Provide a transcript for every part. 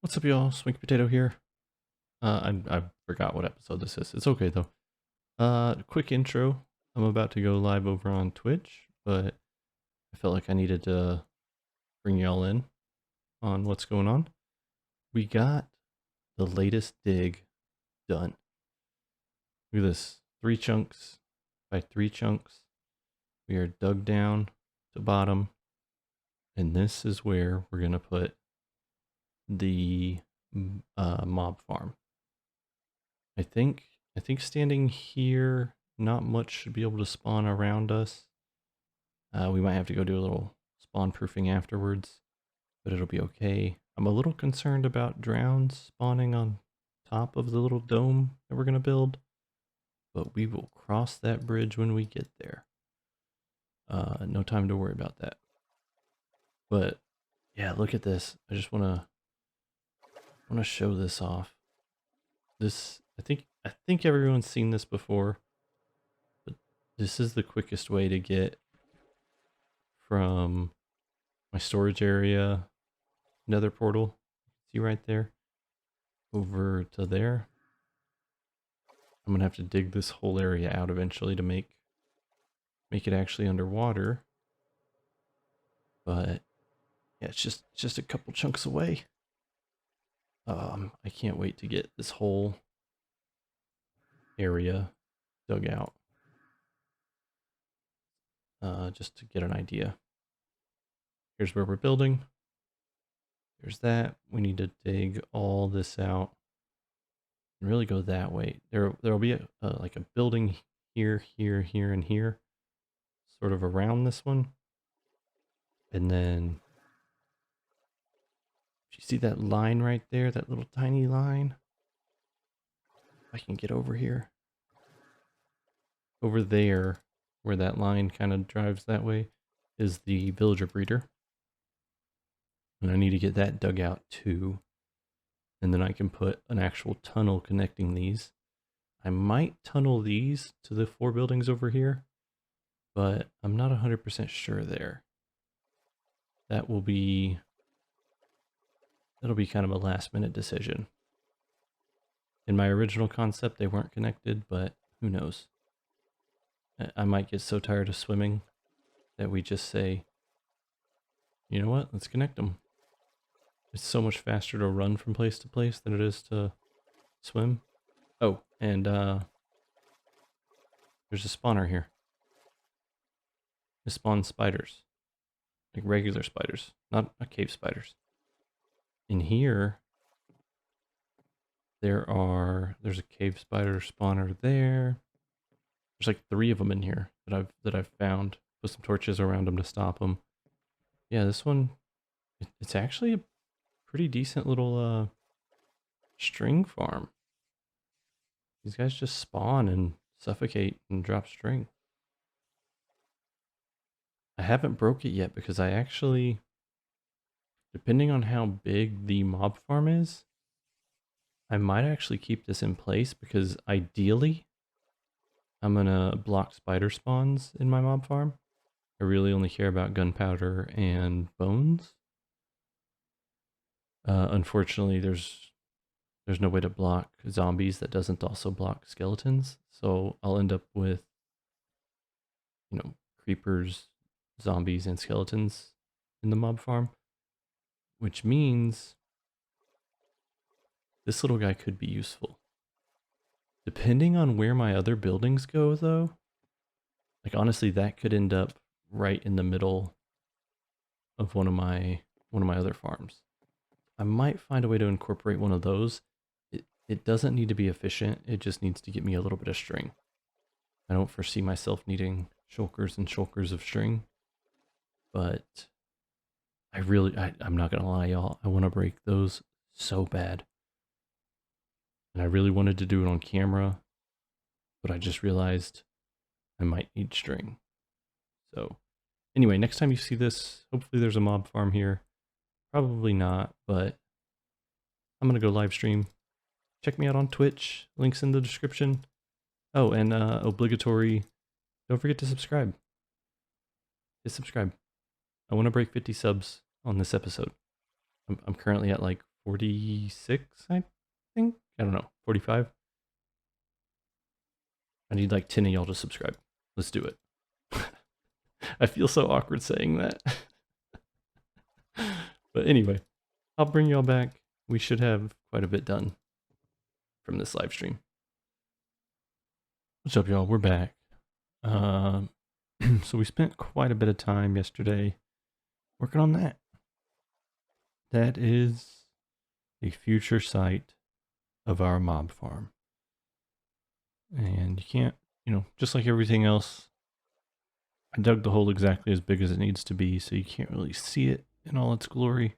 What's up, y'all? Swing Potato here. I forgot what episode this is. It's okay though. Quick intro. I'm about to go live over on Twitch, but I felt like I needed to bring y'all in on what's going on. We got the latest dig done. Look at this. 3 chunks by 3 chunks. We are dug down to bottom, and this is where we're gonna put the mob farm. I think standing here, not much should be able to spawn around us. We might have to go do a little spawn proofing afterwards, but it'll be okay. I'm a little concerned about drowns spawning on top of the little dome that we're going to build, but we will cross that bridge when we get there. No time to worry about that. But yeah, look at this. I just want to show this off. This I think everyone's seen this before, but this is the quickest way to get from my storage area, nether portal, see right there, over to there. I'm gonna have to dig this whole area out eventually to make it actually underwater. But yeah, it's just a couple chunks away. I can't wait to get this whole area dug out. Just to get an idea. Here's where we're building. There's that. We need to dig all this out and really go that way. There'll be like a building here, here, here, and here, sort of around this one. And then, if you see that line right there, that little tiny line, if I can get over here, over there, where that line kind of drives that way, is the villager breeder. And I need to get that dug out too. And then I can put an actual tunnel connecting these. I might tunnel these to the 4 buildings over here, but I'm not 100% sure there. That'll be kind of a last minute decision. In my original concept, they weren't connected, but who knows? I might get so tired of swimming that we just say, you know what, let's connect them. It's so much faster to run from place to place than it is to swim. Oh, and there's a spawner here. It spawns spiders. Like regular spiders, not cave spiders. In here, there's a cave spider spawner there. There's like 3 of them in here that I've found. Put some torches around them to stop them. Yeah, this one, it's actually a pretty decent little string farm. These guys just spawn and suffocate and drop string. I haven't broke it yet because I actually, depending on how big the mob farm is, I might actually keep this in place because ideally I'm gonna block spider spawns in my mob farm. I really only care about gunpowder and bones. Unfortunately, there's no way to block zombies that doesn't also block skeletons. So I'll end up with, creepers, zombies, and skeletons in the mob farm, which means this little guy could be useful. Depending on where my other buildings go, though, like honestly, that could end up right in the middle of one of my other farms. I might find a way to incorporate one of those. It doesn't need to be efficient. It just needs to get me a little bit of string. I don't foresee myself needing shulkers and shulkers of string, but I'm not gonna lie, y'all. I want to break those so bad. And I really wanted to do it on camera, but I just realized I might need string. So anyway, next time you see this, hopefully there's a mob farm here. Probably not, but I'm going to go live stream. Check me out on Twitch. Links in the description. Oh, and obligatory, don't forget to subscribe. Hit subscribe. I want to break 50 subs on this episode. I'm currently at like 46, I think. I don't know, 45. I need like 10 of y'all to subscribe. Let's do it. I feel so awkward saying that. But anyway, I'll bring y'all back. We should have quite a bit done from this live stream. What's up, y'all? We're back. So we spent quite a bit of time yesterday working on that. That is a future site of our mob farm. And you can't, just like everything else, I dug the hole exactly as big as it needs to be, so you can't really see it in all its glory.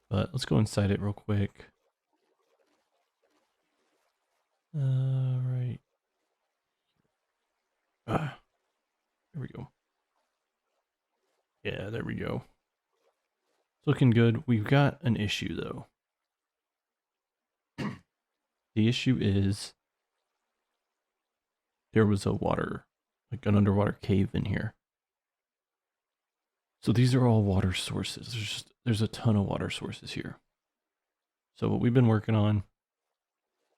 But let's go inside it real quick. Right. There we go. Yeah, there we go. It's looking good. We've got an issue, though. The issue is there was an underwater cave in here. So these are all water sources. There's a ton of water sources here. So what we've been working on,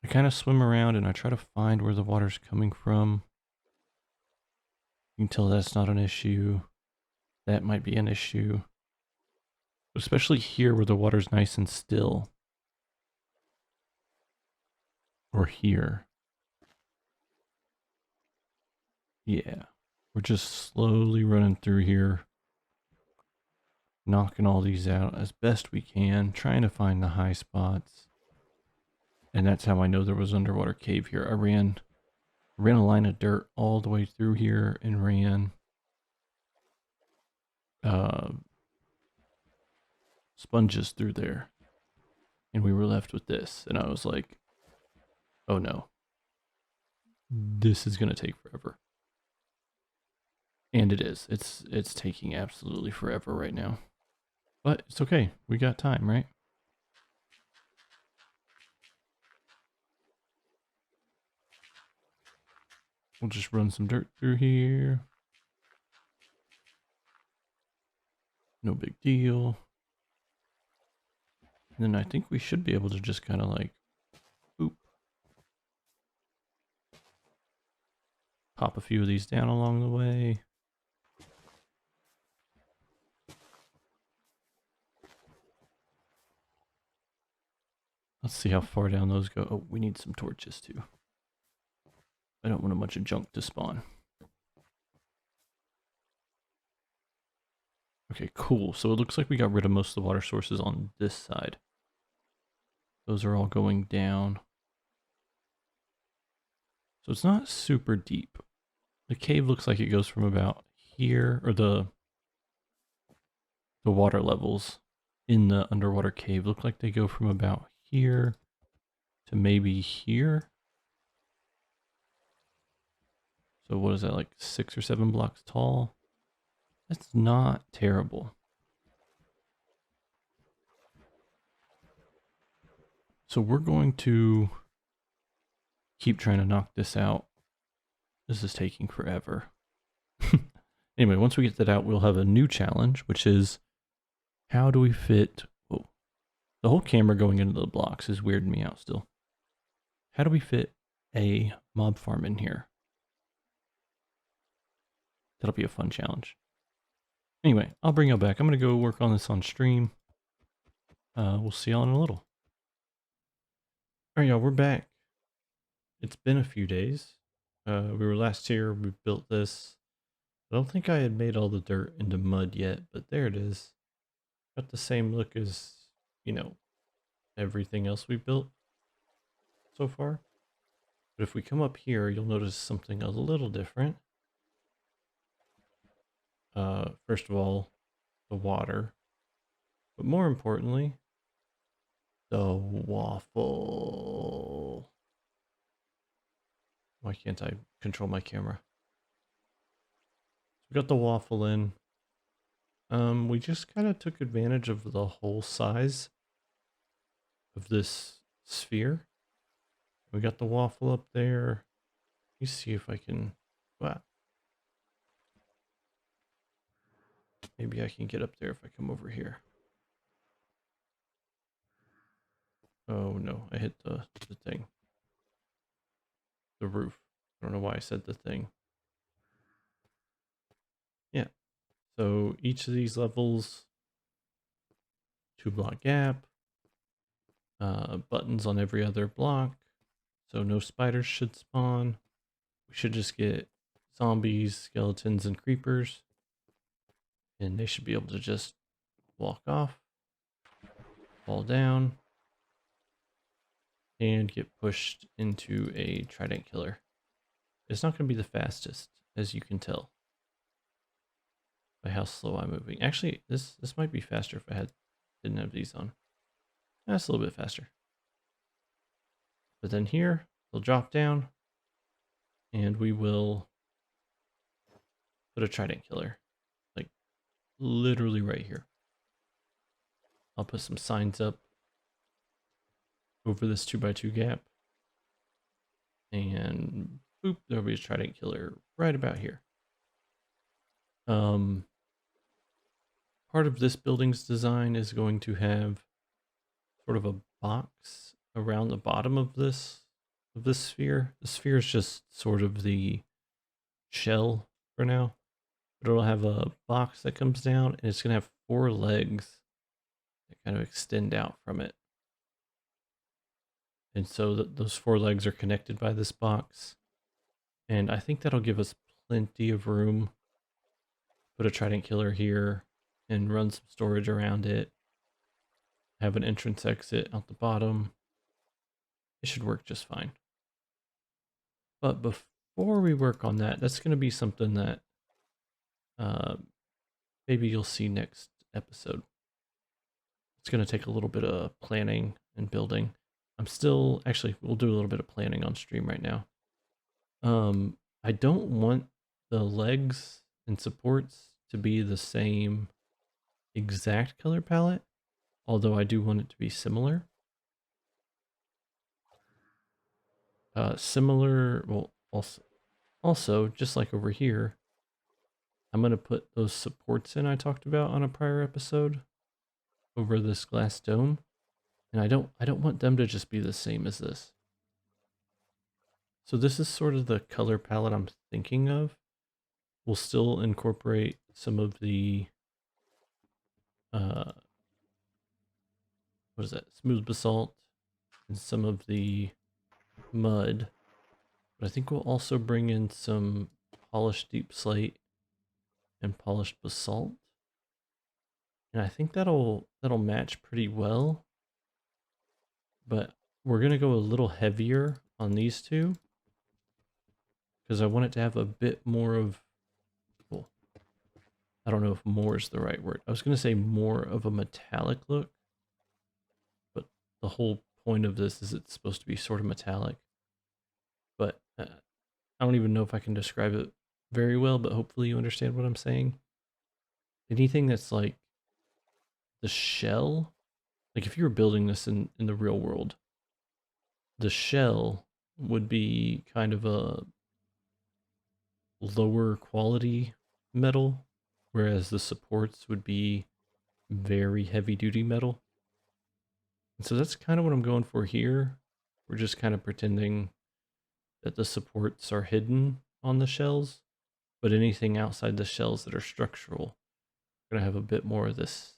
I kind of swim around and I try to find where the water's coming from. You can tell that's not an issue. That might be an issue. But especially here where the water's nice and still. Or here. Yeah. We're just slowly running through here. Knocking all these out as best we can. Trying to find the high spots. And that's how I know there was underwater cave here. I ran a line of dirt all the way through here and ran sponges through there. And we were left with this. And I was like, oh no. This is going to take forever. And it is. It's taking absolutely forever right now. But it's okay. We got time, right? We'll just run some dirt through here. No big deal. And then I think we should be able to just kind of like, boop. Pop a few of these down along the way. Let's see how far down those go. Oh, we need some torches too. I don't want a bunch of junk to spawn. Okay, cool. So it looks like we got rid of most of the water sources on this side. Those are all going down. So it's not super deep. The cave looks like it goes from about here, or the water levels in the underwater cave look like they go from about here to maybe here. So what is that, like 6 or 7 blocks tall? That's not terrible. So we're going to keep trying to knock this out. This is taking forever. Anyway, once we get that out, we'll have a new challenge, which is how do we fit... Whoa. The whole camera going into the blocks is weirding me out still. How do we fit a mob farm in here? That'll be a fun challenge. Anyway, I'll bring y'all back. I'm going to go work on this on stream. We'll see y'all in a little. All right, y'all, we're back. It's been a few days. We were last here. We built this. I don't think I had made all the dirt into mud yet, but there it is. Got the same look as, everything else we built so far. But if we come up here, you'll notice something a little different. First of all, the water. But more importantly, the waffle. Why can't I control my camera? We got the waffle in. We just kind of took advantage of the whole size of this sphere. We got the waffle up there. Let me see if I can... Wow. Maybe I can get up there if I come over here. Oh no, I hit the thing. The roof. I don't know why I said the thing. Yeah. So each of these levels, 2-block gap, buttons on every other block. So no spiders should spawn. We should just get zombies, skeletons, and creepers. And they should be able to just walk off, fall down, and get pushed into a trident killer. It's not going to be the fastest, as you can tell by how slow I'm moving. Actually, this might be faster if I didn't have these on. That's a little bit faster. But then here, they'll drop down, and we will put a trident killer, like literally right here. I'll put some signs up over this 2x2 gap, and boop, there'll be a trident killer right about here. Part of this building's design is going to have sort of a box around the bottom of this sphere. The sphere is just sort of the shell for now, but it'll have a box that comes down, and it's gonna have 4 legs that kind of extend out from it. And so those 4 legs are connected by this box. And I think that'll give us plenty of room. Put a trident killer here and run some storage around it. Have an entrance exit out the bottom. It should work just fine. But before we work on that, that's going to be something that maybe you'll see next episode. It's going to take a little bit of planning and building. Actually, we'll do a little bit of planning on stream right now. I don't want the legs and supports to be the same exact color palette, although I do want it to be similar. Well, also, just like over here, I'm going to put those supports in I talked about on a prior episode over this glass dome. And I don't want them to just be the same as this. So this is sort of the color palette I'm thinking of. We'll still incorporate some of the what is that? Smooth basalt and some of the mud. But I think we'll also bring in some polished deep slate and polished basalt. And I think that'll match pretty well. But we're going to go a little heavier on these two because I want it to have a bit more of, well, I don't know if more is the right word. I was going to say more of a metallic look, but the whole point of this is it's supposed to be sort of metallic. But I don't even know if I can describe it very well, but hopefully you understand what I'm saying. Anything that's like the shell, like if you were building this in the real world, the shell would be kind of a lower quality metal, whereas the supports would be very heavy duty metal. And so that's kind of what I'm going for here. We're just kind of pretending that the supports are hidden on the shells, but anything outside the shells that are structural are going to have a bit more of this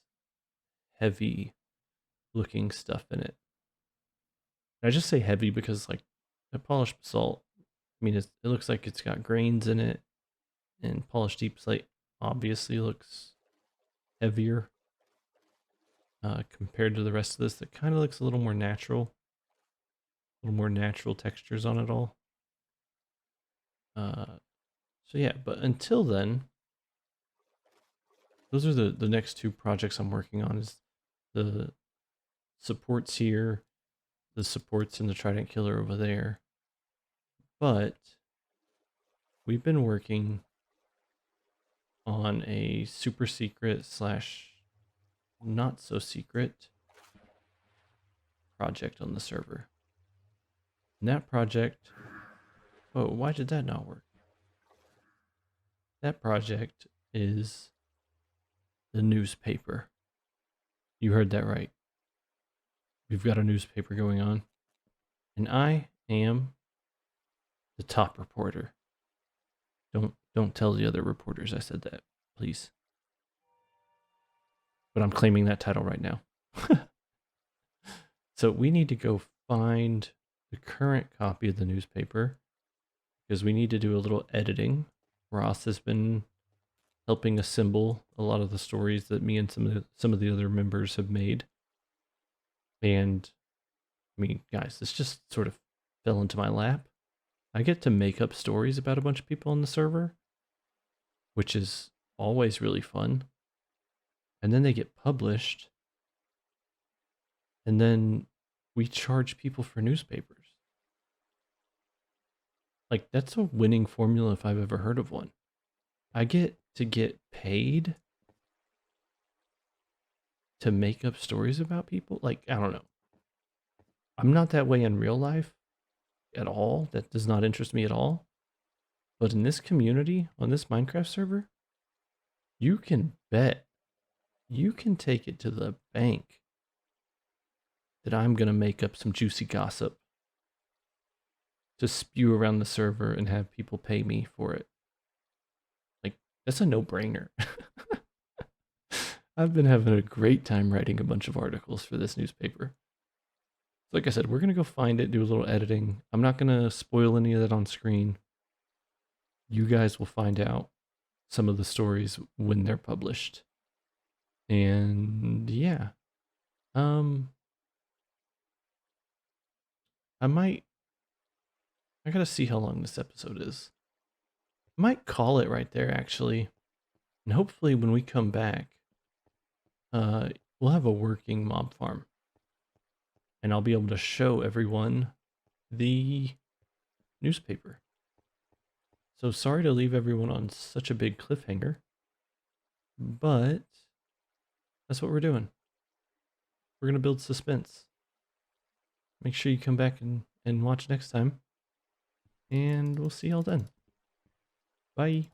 heavy looking stuff in it. And I just say heavy because like the polished basalt, I mean, it looks like it's got grains in it, and polished deep slate obviously looks heavier compared to the rest of this. That kind of looks a little more natural, a little more natural textures on it all. So yeah, but until then, those are the next 2 projects I'm working on. Is the supports here, the supports in the trident killer over there. But we've been working on a super secret / not so secret project on the server. And that project, oh, why did that not work? That project is the newspaper. You heard that right. we've got a newspaper going on, and I am the top reporter. Don't tell the other reporters I said that, please. But I'm claiming that title right now. So we need to go find the current copy of the newspaper because we need to do a little editing. Ross has been helping assemble a lot of the stories that me and some of the other members have made. And I mean, guys, this just sort of fell into my lap. I get to make up stories about a bunch of people on the server, which is always really fun. And then they get published. And then we charge people for newspapers. Like, that's a winning formula if I've ever heard of one. I get to get paid to make up stories about people. Like, I don't know. I'm not that way in real life at all. That does not interest me at all. But in this community, on this Minecraft server, you can bet, you can take it to the bank that I'm going to make up some juicy gossip to spew around the server and have people pay me for it. Like, that's a no-brainer. I've been having a great time writing a bunch of articles for this newspaper. Like I said, we're going to go find it, do a little editing. I'm not going to spoil any of that on screen. You guys will find out some of the stories when they're published. And yeah. I gotta see how long this episode is. I might call it right there, actually. And hopefully when we come back, we'll have a working mob farm. And I'll be able to show everyone the newspaper. So sorry to leave everyone on such a big cliffhanger, but that's what we're doing. We're going to build suspense. Make sure you come back and watch next time. And we'll see y'all then. Bye.